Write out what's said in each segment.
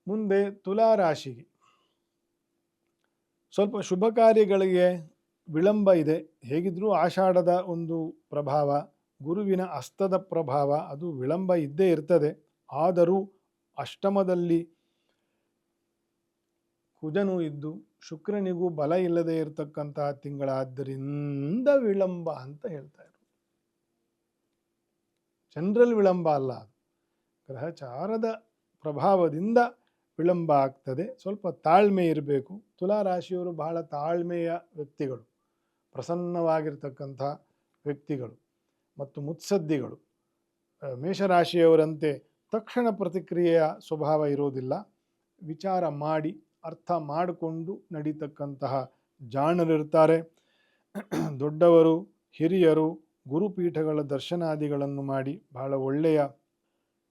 ಮುಂದೆ ತುಲಾ ರಾಶಿಗೆ ಸ್ವಲ್ಪ ಶುಭ ಕಾರ್ಯಗಳಿಗೆ ವಿಳಂಬ ಇದೆ. ಹೇಗಿದ್ರೂ ಆಷಾಢದ ಒಂದು ಪ್ರಭಾವ, ಗುರುವಿನ ಹಸ್ತದ ಪ್ರಭಾವ, ಅದು ವಿಳಂಬ ಇದ್ದೇ ಇರ್ತದೆ. ಆದರೂ ಅಷ್ಟಮದಲ್ಲಿ ಕುಜನು ಇದ್ದು ಶುಕ್ರನಿಗೂ ಬಲ ಇಲ್ಲದೆ ಇರತಕ್ಕಂತಹ ತಿಂಗಳಾದ್ದರಿಂದ ವಿಳಂಬ ಅಂತ ಹೇಳ್ತಾ ಇರು. ಜನರಲ್ ವಿಳಂಬ ಅಲ್ಲ, ಗ್ರಹಚಾರದ ಪ್ರಭಾವದಿಂದ ವಿಳಂಬ ಆಗ್ತದೆ. ಸ್ವಲ್ಪ ತಾಳ್ಮೆ ಇರಬೇಕು. ತುಲಾ ರಾಶಿಯವರು ಬಹಳ ತಾಳ್ಮೆಯ ವ್ಯಕ್ತಿಗಳು, ಪ್ರಸನ್ನವಾಗಿರ್ತಕ್ಕಂಥ ವ್ಯಕ್ತಿಗಳು ಮತ್ತು ಮುತ್ಸದ್ದಿಗಳು. ಮೇಷರಾಶಿಯವರಂತೆ ತಕ್ಷಣ ಪ್ರತಿಕ್ರಿಯೆಯ ಸ್ವಭಾವ ಇರೋದಿಲ್ಲ. ವಿಚಾರ ಮಾಡಿ ಅರ್ಥ ಮಾಡಿಕೊಂಡು ನಡೀತಕ್ಕಂತಹ ಜಾಣರಿರ್ತಾರೆ. ದೊಡ್ಡವರು, ಹಿರಿಯರು, ಗುರುಪೀಠಗಳ ದರ್ಶನಾದಿಗಳನ್ನು ಮಾಡಿ ಬಹಳ ಒಳ್ಳೆಯ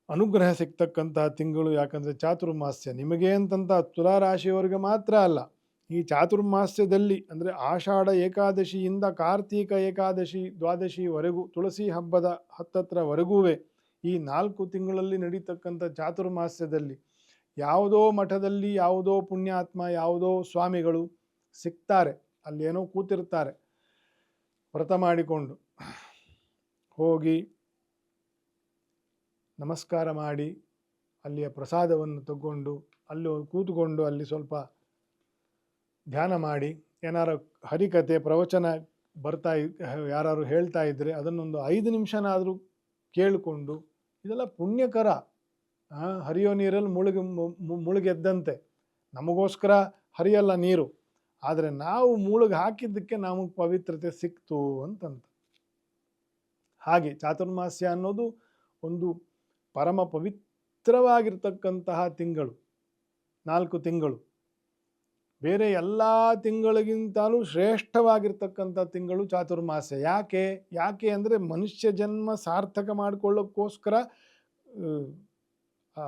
ಅನುಗ್ರಹ ಸಿಗ್ತಕ್ಕಂತಹ ತಿಂಗಳು. ಯಾಕಂದರೆ ಚಾತುರ್ಮಾಸ್ಯ ನಿಮಗೆ ಅಂತಂತ ತುಲಾರಾಶಿಯವರಿಗೆ ಮಾತ್ರ ಅಲ್ಲ, ಈ ಚಾತುರ್ಮಾಸ್ಯದಲ್ಲಿ ಅಂದರೆ ಆಷಾಢ ಏಕಾದಶಿಯಿಂದ ಕಾರ್ತೀಕ ಏಕಾದಶಿ ದ್ವಾದಶಿವರೆಗೂ, ತುಳಸಿ ಹಬ್ಬದ ಹತ್ತತ್ರವರೆಗೂ ಈ 4 ತಿಂಗಳಲ್ಲಿ ನಡೀತಕ್ಕಂಥ ಚಾತುರ್ಮಾಸ್ಯದಲ್ಲಿ ಯಾವುದೋ ಮಠದಲ್ಲಿ ಯಾವುದೋ ಪುಣ್ಯಾತ್ಮ, ಯಾವುದೋ ಸ್ವಾಮಿಗಳು ಸಿಗ್ತಾರೆ. ಅಲ್ಲೇನೋ ಕೂತಿರ್ತಾರೆ. ವ್ರತ ಮಾಡಿಕೊಂಡು ಹೋಗಿ ನಮಸ್ಕಾರ ಮಾಡಿ ಅಲ್ಲಿಯ ಪ್ರಸಾದವನ್ನು ತಗೊಂಡು ಅಲ್ಲಿ ಕೂತ್ಕೊಂಡು ಅಲ್ಲಿ ಸ್ವಲ್ಪ ಧ್ಯಾನ ಮಾಡಿ, ಏನಾರು ಹರಿಕತೆ ಪ್ರವಚನ ಯಾರು ಹೇಳ್ತಾ ಇದ್ದರೆ ಅದನ್ನೊಂದು 5 ನಿಮಿಷನಾದರೂ ಕೇಳಿಕೊಂಡು, ಇದೆಲ್ಲ ಪುಣ್ಯಕರ. ಹರಿಯೋ ನೀರಲ್ಲಿ ಮುಳುಗೆದ್ದಂತೆ. ನಮಗೋಸ್ಕರ ಹರಿಯಲ್ಲ ನೀರು, ಆದರೆ ನಾವು ಮುಳುಗಿ ಹಾಕಿದ್ದಕ್ಕೆ ನಮಗೆ ಪವಿತ್ರತೆ ಸಿಕ್ತು ಅಂತಂತ. ಹಾಗೆ ಚಾತುರ್ಮಾಸ್ಯ ಅನ್ನೋದು ಒಂದು ಪರಮ ಪವಿತ್ರವಾಗಿರ್ತಕ್ಕಂತಹ ತಿಂಗಳು. 4 ತಿಂಗಳು ಬೇರೆ ಎಲ್ಲ ತಿಂಗಳಿಗಿಂತಲೂ ಶ್ರೇಷ್ಠವಾಗಿರ್ತಕ್ಕಂಥ ತಿಂಗಳು ಚಾತುರ್ಮಾಸ್ಯ. ಯಾಕೆ ಅಂದರೆ ಮನುಷ್ಯ ಜನ್ಮ ಸಾರ್ಥಕ ಮಾಡಿಕೊಳ್ಳೋಕ್ಕೋಸ್ಕರ,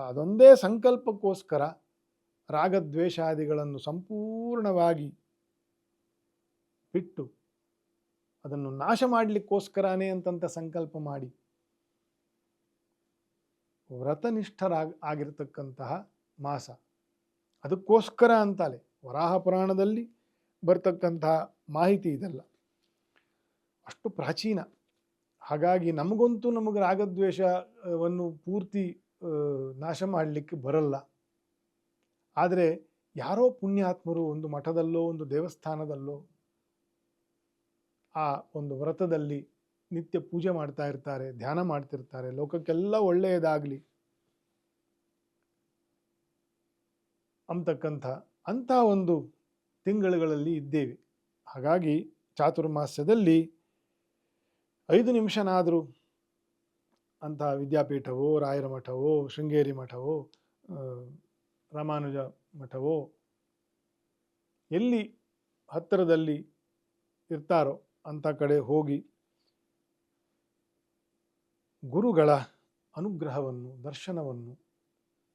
ಅದೊಂದೇ ಸಂಕಲ್ಪಕ್ಕೋಸ್ಕರ ರಾಗದ್ವೇಷಾದಿಗಳನ್ನು ಸಂಪೂರ್ಣವಾಗಿ ಬಿಟ್ಟು ಅದನ್ನು ನಾಶ ಮಾಡಲಿಕ್ಕೋಸ್ಕರನೇ ಅಂತಂತ ಸಂಕಲ್ಪ ಮಾಡಿ ವ್ರತನಿಷ್ಠರಾಗಿರ್ತಕ್ಕಂತಹ ಮಾಸ. ಅದಕ್ಕೋಸ್ಕರ ಅಂತಾಲೆ ವರಾಹ ಪುರಾಣದಲ್ಲಿ ಬರ್ತಕ್ಕಂತಹ ಮಾಹಿತಿ ಇದೆಲ್ಲ ಅಷ್ಟು ಪ್ರಾಚೀನ. ಹಾಗಾಗಿ ನಮಗೆ ರಾಗದ್ವೇಷವನ್ನು ಪೂರ್ತಿ ನಾಶ ಮಾಡಲಿಕ್ಕೆ ಬರಲ್ಲ. ಆದರೆ ಯಾರೋ ಪುಣ್ಯಾತ್ಮರು ಒಂದು ಮಠದಲ್ಲೋ ಒಂದು ದೇವಸ್ಥಾನದಲ್ಲೋ ಆ ಒಂದು ವ್ರತದಲ್ಲಿ ನಿತ್ಯ ಪೂಜೆ ಮಾಡ್ತಾ ಇರ್ತಾರೆ, ಧ್ಯಾನ ಮಾಡ್ತಿರ್ತಾರೆ, ಲೋಕಕ್ಕೆಲ್ಲ ಒಳ್ಳೆಯದಾಗಲಿ ಅಂತಕ್ಕಂಥ ಒಂದು ತಿಂಗಳುಗಳಲ್ಲಿ ಇದ್ದೇವೆ. ಹಾಗಾಗಿ ಚಾತುರ್ಮಾಸ್ಯದಲ್ಲಿ 5 ನಿಮಿಷನಾದರೂ ಅಂತಹ ವಿದ್ಯಾಪೀಠವೋ, ರಾಯರ ಮಠವೋ, ಶೃಂಗೇರಿ ಮಠವೋ, ರಾಮಾನುಜ ಮಠವೋ ಎಲ್ಲಿ ಹತ್ತಿರದಲ್ಲಿ ಇರ್ತಾರೋ ಅಂಥ ಕಡೆ ಹೋಗಿ ಗುರುಗಳ ಅನುಗ್ರಹವನ್ನು, ದರ್ಶನವನ್ನು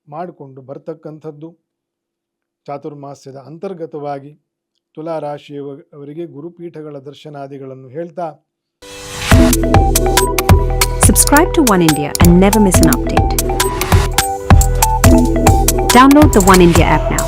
ಮಾಡಿಕೊಂಡು ಬರ್ತಕ್ಕಂಥದ್ದು ಚಾತುರ್ಮಾಸ್ಯದ ಅಂತರ್ಗತವಾಗಿ ತುಲಾ ರಾಶಿಯವರಿಗೆ ಗುರುಪೀಠಗಳ ದರ್ಶನಾದಿಗಳನ್ನು ಹೇಳ್ತಾ. Subscribe to One India and never miss an update. Download the One India app now.